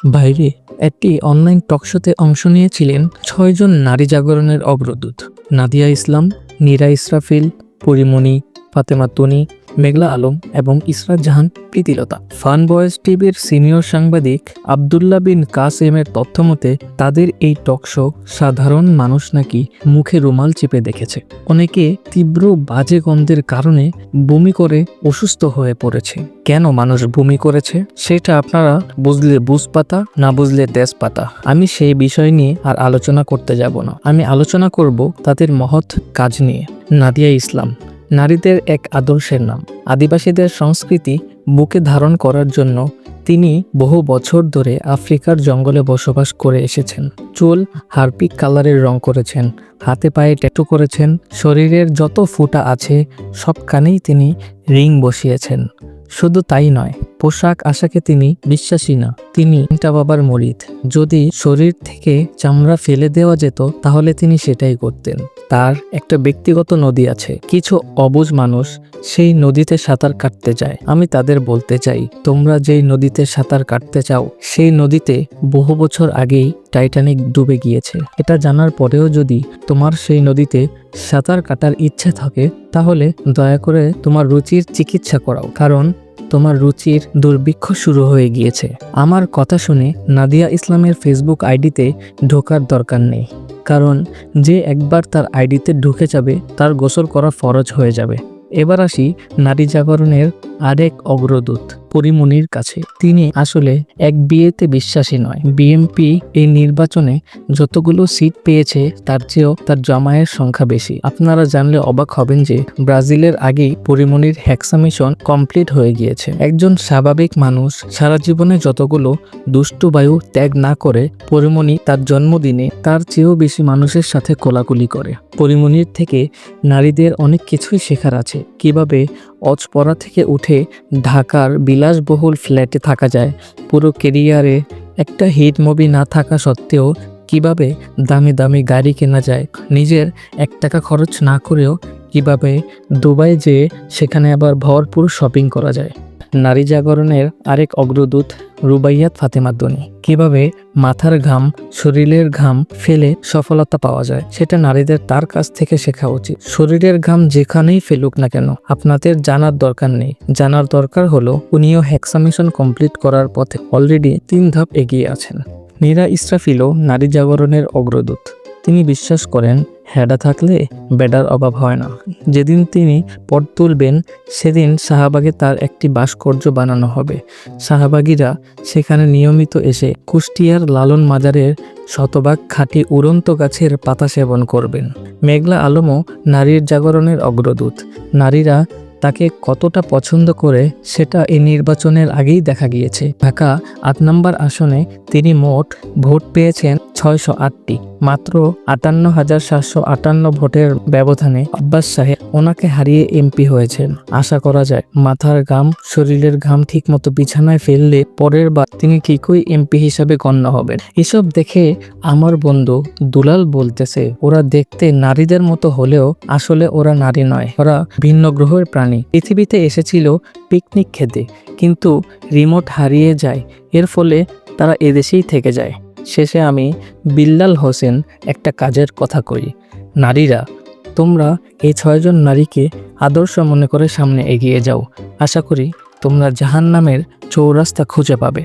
বাইরে একটি অনলাইন টকশোতে অংশ নিয়েছিলেন ৬ জন নারী জাগরণের অগ্রদূত: নাদিয়া ইসলাম, নীরা ইসরাফিল, পরিমণি, ফাতেমা তনি, মেঘলা আলম এবং ইসরাত জাহান প্রীতিলতা। ফান বয়েজ টিভির সিনিয়র সাংবাদিক আবদুল্লাহ বিন কাসেমের তথ্যমতে তাদের এই টকশো সাধারণ মানুষ নাকি মুখে রুমাল চেপে দেখেছে। অনেকে তীব্র বাজে গন্ধের কারণে বমি করে অসুস্থ হয়ে পড়েছে। কেন মানুষ বমি করেছে সেটা আপনারা বুঝলে বুঝপাতা, না বুঝলে তেজপাতা। আমি সেই বিষয় নিয়ে আর আলোচনা করতে যাব না। আমি আলোচনা করব তাদের মহৎ কাজ নিয়ে। নাদিয়া ইসলাম নারীদের এক আদর্শের নাম। আদিবাসীদের সংস্কৃতি বুকে ধারণ করার জন্য তিনি বহু বছর ধরে আফ্রিকার জঙ্গলে বসবাস করে এসেছেন। চুল হারপিক কালারের রং করেছেন, হাতে পায়ে ট্যাটু করেছেন, শরীরের যত ফুটা আছে সবখানেই তিনি রিং বসিয়েছেন। শুধু তাই নয়, পোশাক আশাকে তিনি বিশ্বাসী না, তিনি বাবার মরিদ। যদি শরীর থেকে চামড়া ফেলে দেওয়া যেত তাহলে তিনি সেটাই করতেন। তার একটা ব্যক্তিগত নদী আছে। কিছু অবুঝ মানুষ সেই নদীতে সাঁতার কাটতে যায়। আমি তাদের বলতে চাই, তোমরা যেই নদীতে সাঁতার কাটতে চাও সেই নদীতে বহু বছর আগেই টাইটানিক ডুবে গিয়েছে। এটা জানার পরেও যদি তোমার সেই নদীতে সাঁতার কাটার ইচ্ছা থাকে তাহলে দয়া করে তোমার রুচির চিকিৎসা করাও, কারণ তোমার রুচির দুর্ভিক্ষ শুরু হয়ে গিয়েছে। আমার কথা শুনে নাদিয়া ইসলামের ফেসবুক আইডিতে ঢোকার দরকার নেই, কারণ যে একবার তার আইডিতে ঢুকে যাবে তার গোসল করা ফরজ হয়ে যাবে। এবার আসি নারী জাগরণের আরেক অগ্রদূত পরিমণির কাছে। তিনি আসলে এক বিয়েতে বিশ্বাসী নয়। বিএনপি এই নির্বাচনে যতগুলো সিট পেয়েছে তার চেয়েও তার জামায়ের সংখ্যা বেশি। আপনারা জানলে অবাক হবেন যে ব্রাজিলের আগেই পরিমণির হেক্সা মিশন কমপ্লিট হয়ে গিয়েছে। একজন স্বাভাবিক মানুষ সারা জীবনে যতগুলো দুষ্টু বায়ু ত্যাগ না করে, পরিমণি তার জন্মদিনে তার চেয়েও বেশি মানুষের সাথে কোলাকুলি করে। পরিমণির থেকে নারীদের অনেক কিছুই শেখার আছে। কিভাবে অজপড়া থেকে উঠে ঢাকার বিলাসবহুল ফ্ল্যাটে থাকা যায়, পুরো কেরিয়ারে একটা হিট মুভি না থাকা সত্ত্বেও কিভাবে দামি দামি গাড়ি কেনা যায়, নিজের 1 টাকা খরচ না করেও কিভাবে দুবাই যেয়ে সেখানে আবার ভরপুর শপিং করা যায়। নারী জাগরণের আরেক অগ্রদূত রুবাইয়াত ফাতেমা তনি। কিভাবে মাথার ঘাম, শরীরের ঘাম ফেলে সফলতা পাওয়া যায় সেটা নারীদের তার কাছ থেকে শেখা উচিত। শরীরের ঘাম যেখানেই ফেলুক না কেন আপনাদের জানার দরকার নেই। জানার দরকার হলো উনিও হেক্সা মিশন কমপ্লিট করার পথে অলরেডি 3 ধাপ এগিয়ে আছেন। নীরা ইসরাফিলও নারী জাগরণের অগ্রদূত। তিনি বিশ্বাস করেন হেডা থাকলে বেডার অভাব হয় না। যেদিন তিনি পথ তুলবেন সেদিন শাহবাগে তার একটি ভাস্কর্য বানানো হবে। শাহবাগীরা সেখানে নিয়মিত এসে কুষ্টিয়ার লালন মাজারের শতভাগ খাঁটি উড়ন্ত গাছের পাতা সেবন করবেন। মেঘলা আলমও নারীর জাগরণের অগ্রদূত। নারীরা তাকে কতটা পছন্দ করে সেটা এই নির্বাচনের আগেই দেখা গিয়েছে। ঢাকা 8 নম্বর আসনে তিনি মোট ভোট পেয়েছেন 608টি। মাত্র 58,758 ভোটের ব্যবধানে আব্বাস সাহেব ওনাকে হারিয়ে এমপি হয়েছেন। আশা করা যায় মাথার ঘাম, শরীরের ঘাম ঠিকমতো বিছানায় ফেললে পরের বার তিনি ঠিকই এমপি হিসাবে গণ্য হবেন। এসব দেখে আমার বন্ধু দুলাল বলতেছে, ওরা দেখতে নারীদের মতো হলেও আসলে ওরা নারী নয়, ওরা ভিন্ন গ্রহের প্রাণী। পৃথিবীতে এসেছিল পিকনিক খেতে, কিন্তু রিমোট হারিয়ে যায়, এর ফলে তারা এদেশেই থেকে যায়। শেষে আমি বিল্লাল হোসেন একটা কাজের কথা কই, নারীরা তোমরা এই 6 জন নারীকে আদর্শ মনে করে সামনে এগিয়ে যাও। আশা করি তোমরা জাহান্নামের চৌরাস্তা খুঁজে পাবে।